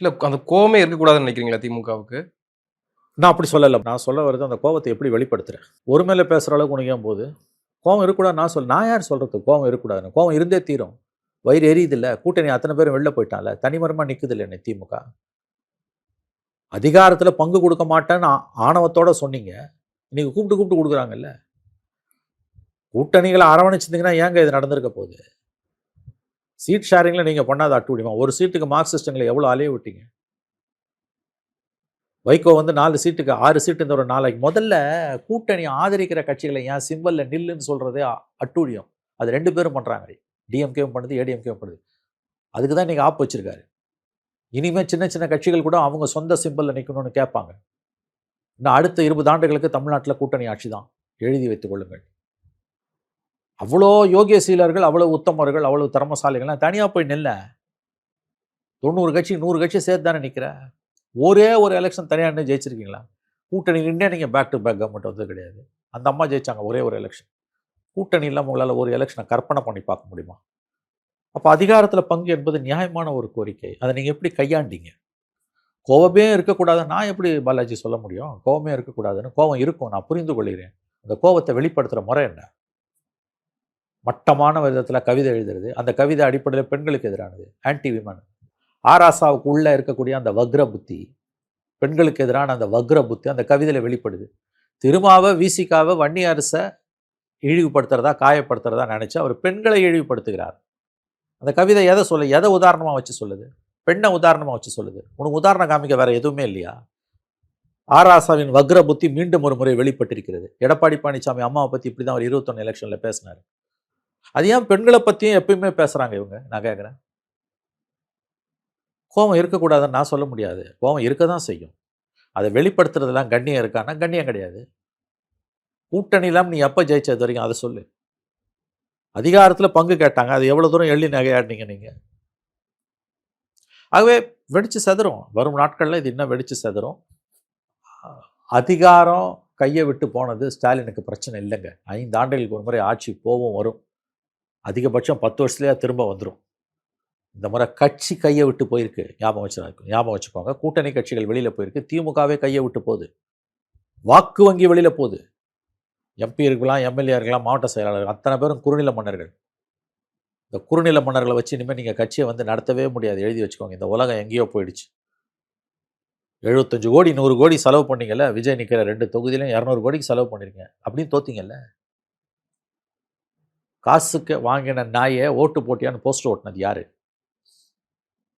இல்ல அந்த கோவமே இருக்கக்கூடாதுன்னு நினைக்கிறீங்களா திமுகவுக்கு? நான் அப்படி சொல்லல. நான் சொல்ல வரது அந்த கோவத்த எப்படி வெளிப்படுத்துறேன். ஒரு மேல பேசுற அளவுக்கு உனக்கு ஏன் போது? கோவம் இருக்கக்கூடாதுன்னு நான் யார் சொல்றது கோவம் இருக்கக்கூடாதுன்னு? கோவம் இருந்தே தீரும். வயிறு எரியுதுல்ல. கூட்டணி அத்தன பேரும் வெளில போயிட்டான்ல. தனிமரமா நிக்குதுல்ல இன்னைக்கு திமுக. அதிகாரத்துல பங்கு குடுக்க மாட்டேன்னு ஆணவத்தோட சொன்னீங்க. இன்னைக்கு கூப்பிட்டு கூப்பிட்டு குடுக்குறாங்கல்ல. கூட்டணிகள அரவணைச்சிருந்தீங்கன்னா ஏங்க இது நடந்திருக்க போகுது? சீட் ஷேரிங்ல நீங்க பண்ணாத அட்டூழியமா? ஒரு சீட்டுக்கு மார்க்சிஸ்ட்டுங்கள எவ்வளோ அலைய விட்டீங்க? வைகோ வந்து 4 சீட்டுக்கு 6 சீட்டு இந்த ஒரு நாளைக்கு முதல்ல கூட்டணி ஆதரிக்கிற கட்சிகளை ஏன் சிம்பல்ல நில்லுன்னு சொல்றதே அட்டூழியம். அது 2 பேரும் பண்றாங்க. டிஎம்கேவும் பண்ணுது, ஏடிஎம்கேவும் பண்ணுது. அதுக்கு தான் இன்னைக்கு ஆப் வச்சிருக்காரு. இனிமே சின்ன சின்ன கட்சிகள் கூட அவங்க சொந்த சிம்பல்ல நிக்கணும்னு கேட்பாங்க. இன்னும் அடுத்த 20 ஆண்டுகளுக்கு தமிழ்நாட்டுல கூட்டணி ஆட்சி தான். எழுதி வைத்துக் கொள்ளுங்கள். அவ்வளோ யோகிய சீலர்கள், அவ்வளவு உத்தமர்கள், அவ்வளவு திறமசாலிகள்லாம் தனியா போய் நில்ல. 90 கட்சி, 100 கட்சி சேர்த்து தானே நிக்கிற. ஒரே ஒரு எலெக்ஷன் தனியா நின்னு ஜெயிச்சிருக்கீங்களா? கூட்டணி நின்னே நீங்க பேக் டு பேக் கவர்மெண்ட் வந்தது கிடையாது. அந்த அம்மா ஜெயிச்சாங்க ஒரே ஒரு எலெக்ஷன். கூட்டணி இல்லாம உங்களால ஒரு எலெக்ஷனை கற்பனை பண்ணி பார்க்க முடியுமா? அப்ப அதிகாரத்துல பங்கு என்பது நியாயமான ஒரு கோரிக்கை. அதை நீங்க எப்படி கையாண்டீங்க? கோவமே இருக்கக்கூடாதுன்னு நான் எப்படி பாலாஜி சொல்ல முடியும்? கோவமே இருக்கக்கூடாதுன்னு. கோவம் இருக்கும். நான் புரிந்து கொள்கிறேன். அந்த கோவத்தை வெளிப்படுத்துற முறை என்ன? மட்டமான விதத்துல கவிதை எழுதுறது. அந்த கவிதை அடிப்படையில் பெண்களுக்கு எதிரானது. Anti women. ஆராசாவுக்கு உள்ள இருக்கக்கூடிய அந்த வக்ர புத்தி, பெண்களுக்கு எதிரான அந்த வக்ர புத்தி அந்த கவிதையில வெளிப்படுது. திருமாவ, விசிகாவ, வன்னி அரச இழிவுபடுத்துறதா, காயப்படுத்துறதா நினைச்சு அவர் பெண்களை இழிவுபடுத்துகிறார். அந்த கவிதை எதை உதாரணமா வச்சு சொல்லுது? பெண்ணை உதாரணமா வச்சு சொல்லுது. உனக்கு உதாரணம் காமிக்க வேற எதுவுமே இல்லையா? ஆராசாவின் வக்ர புத்தி மீண்டும் ஒரு முறை வெளிப்பட்டிருக்கிறது. எடப்பாடி பழனிசாமி அம்மாவை பத்தி இப்படிதான் அவர் 21 எலெக்ஷன்ல பேசினாரு. அது ஏன் பெண்களை பத்தியும் எப்பயுமே பேசுறாங்க இவங்க? நான் கேட்கிறேன். கோபம் இருக்கக்கூடாதுன்னு நான் சொல்ல முடியாது. கோபம் இருக்க தான் செய்யும். அதை வெளிப்படுத்துறதுலாம் கண்ணியம் இருக்கான்னா கண்ணியம் கிடையாது. கூட்டணி இல்லாம நீ எப்ப ஜெயிச்சது வரைக்கும் அதை சொல்லு. அதிகாரத்துல பங்கு கேட்டாங்க. அது எவ்வளவு தூரம் எள்ளி நகையாடினீங்க நீங்க? ஆகவே வெடிச்சு செதறும். வரும் நாட்கள்ல இது இன்னும் வெடிச்சு செதறும். அதிகாரம் கையை விட்டு போனது ஸ்டாலினுக்கு பிரச்சனை இல்லைங்க. 5 ஆண்டுகளுக்கு ஒரு முறை ஆட்சி போவும் வரும். அதிகபட்சம் 10 வருஷத்துலயே திரும்ப வந்துடும். இந்த முறை கட்சி கையை விட்டு போயிருக்கு. ஞாபகம் வச்சுக்கோங்க. கூட்டணி கட்சிகள் வெளியில போயிருக்கு. திமுகவே கையை விட்டு போகுது. வாக்கு வங்கி வெளியில போகுது. எம்பி இருக்கலாம், எம்எல்ஏ இருக்கலாம், மாவட்ட செயலாளர்கள் அத்தனை பேரும் குறுநில மன்னர்கள். இந்த குறுநில மன்னர்களை வச்சு இனிமேல் நீங்கள் கட்சியை வந்து நடத்தவே முடியாது. எழுதி வச்சுக்கோங்க. இந்த உலகம் எங்கேயோ போயிடுச்சு. 75 கோடி 100 கோடி செலவு பண்ணீங்கல்ல. விஜய் நிற்கிற 2 தொகுதியிலையும் 200 கோடிக்கு செலவு பண்ணிருக்கீங்க. அப்படின்னு தோத்தீங்கல்ல. காசுக்கு வாங்கின நாயை ஓட்டு போட்டியான்னு போஸ்டர் ஓட்டினது யாரு?